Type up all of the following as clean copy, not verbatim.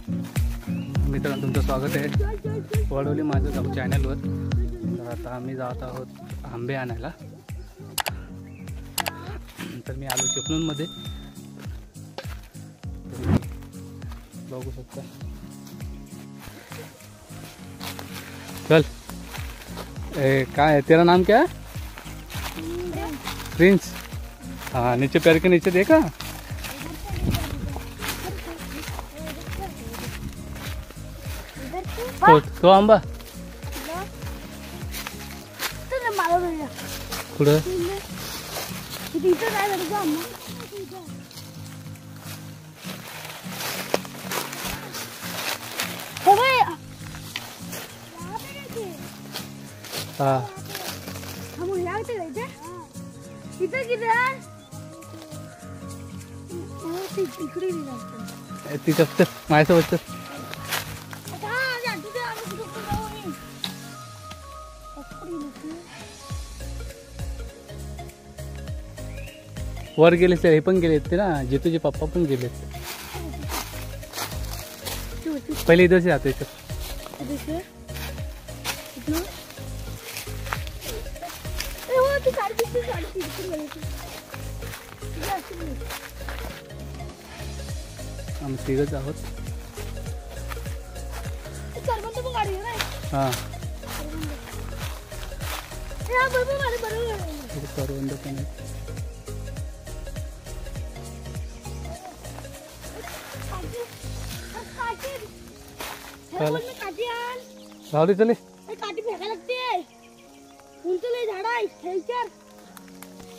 मित्रांनो तुमचं स्वागत आहे वडवली माझं गाव चॅनलवर। तर आता आम्ही जात आहोत आंबे आणायला। तर मी आलो चिपळूणमध्ये, बघू शकता। चल क्या है तेरा नाम, क्या है? प्रिंस। हाँ नीचे पैर के नीचे देखा। तो आंबा कुठं हाँ तिथं माझ्यासोबत वर गेले हे पण गेले ते ना, जितूचे पप्पा पण गेले। पहिले इधर से आते थे। हम तिघच आहोत। हाँ करवंद पण आहे। राहू दे चले। काटी फेंका लगती है, उनसे ले झाड़ा है हेल्चर।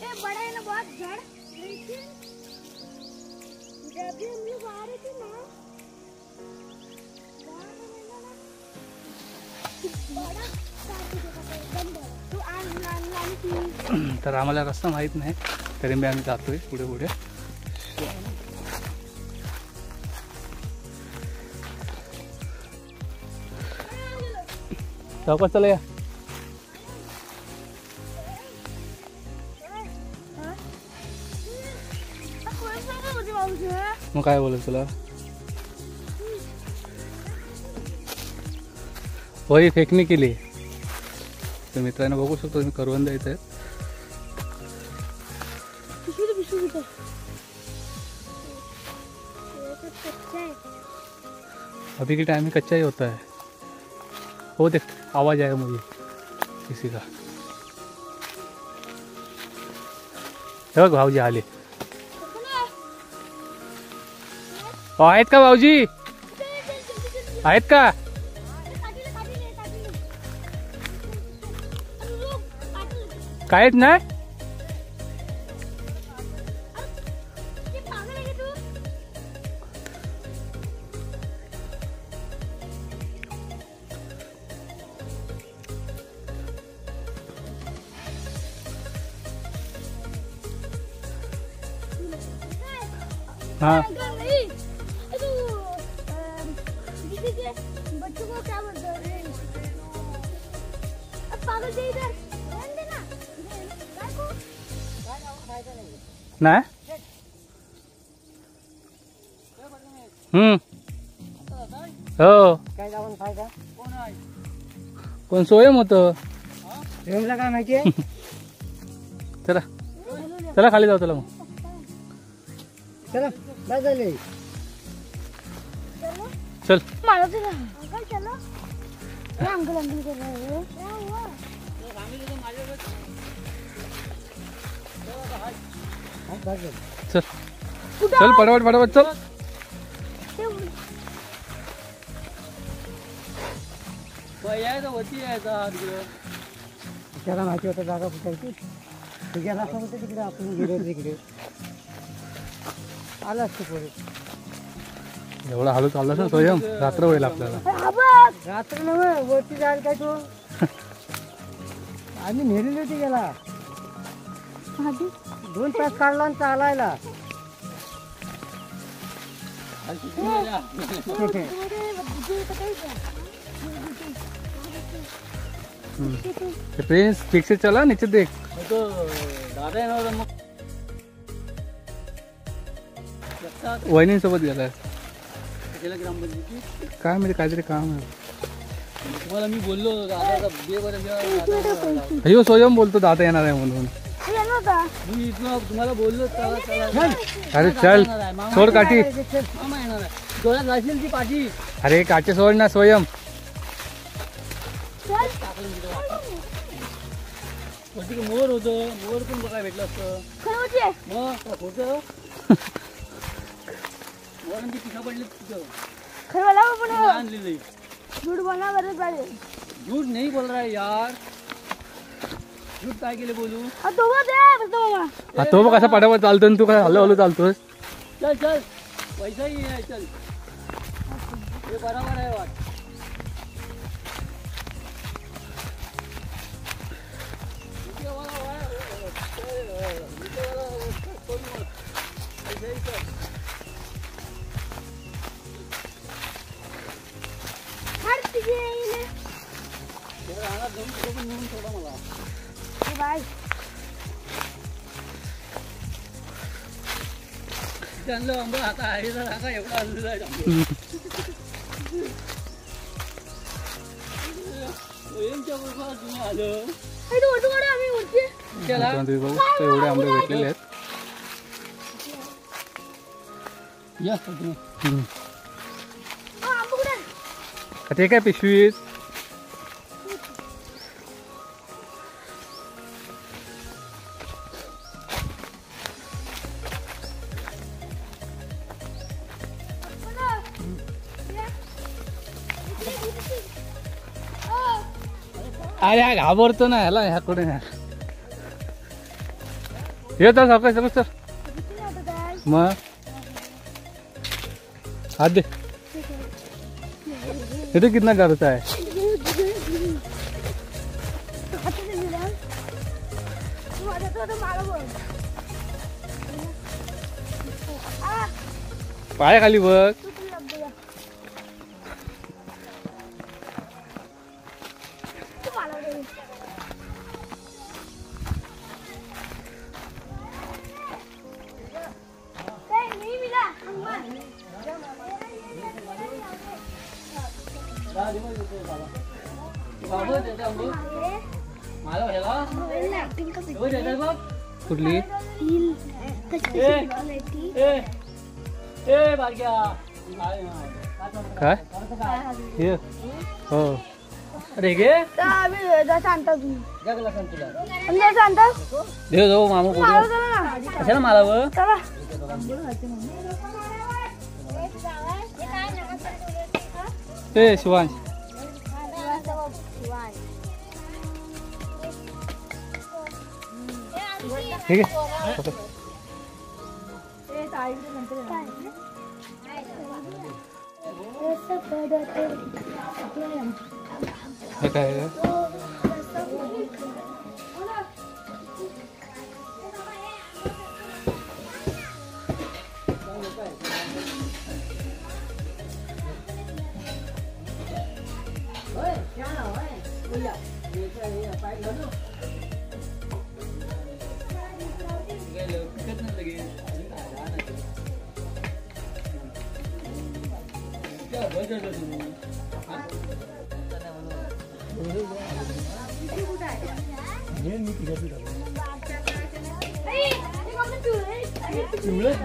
ये बड़ा है ना बहुत झाड़, लेकिन जब भी हम लोग आ रहे थे ना बड़ा काटी फेंका बंद तो आन तर आम्हाला रस्ता माहित नाही, तरी मी आम्ही जातोय पुढे पुढे। सावकाश चला या। मग काय बोलत तुला? वही फेकने के लिए। तर मित्रांनो बघू शकतो तुम्ही करवंद इथे। अभी के टाइम में कच्चा ही होता है। वो देख आवाज आएगा मुझे किसी का। बघ भाऊजी आले। आहेत का भाऊजी? आहेत का? काहीच नाही। हाँ बच्चों को क्या बोलते हैं? अब पागल दे इधर नाही। हो काय जाऊन फायदा कोण सोयम होतं एवढं काय माहितीये? चला चला खाली जाऊ। चला मग चला बस झाले। चल मारो तो अंकल चलो। अंकल अंकल कर रहे हो क्या हुआ? चल चल पटापट पटापट चल। त्याला माहिती होतं जागा कुठायची, तो गेला असं होतं तिकडे, आपण गेलो तिकडे आला असतो पुढे। एवढा हळू चालला ना स्वयं, रात्र होईल आपल्याला। रात्र नव्हे वरती जायला काय तो आम्ही नेलेली होती गेला 2 तास काढला आणि चालायला। प्रिंस ठीक से चला, नीचे देख। तो दादा येणार मग वहिनींसोबत गेलाय। कशाला ग्रामपंचायती काय म्हणजे काहीतरी काम आहे. तुम्हाला मी बोललो दादा बे बरं अयो स्वयं बोलतो दादा येणार आहे म्हणून. मी इथं तुम्हाला बोललो चला चला अरे चल सोड काठी. मामा येणार आहे डोळ्यात घालशील ती पाठी अरे काठी सोड ना स्वयं. मोर होतं मोर पण बघायला भेटलं असतं मग होतं मोरांची पिसा पडली तिथं आणलेली झूठ नाही बोल रहा है यार झूठ काय केले बोलू हा तो बघ कसा पाठावर चालतो तू काय हल्लो हल्लो चालतोस. चल चल पैसा ही आहे चल हे बरोबर आहे वाट आणलं आंबा आता आहे का एवढा आणलेला आहे तुम्ही आलं एवढे आंबे भेटलेले आहेत. ते काय पिशवीत अरे हा घाबरतो ना ह्याला ह्याकडे येत सकाळी सकाळ सर मग हात दे. ये कितना डरता है. पाया खाली बघ. कुठली काय हे हो अरे घे देव जाऊ मामा कशाला मालावं. ए शिवांश ठीक आहे. हे काय पिवळं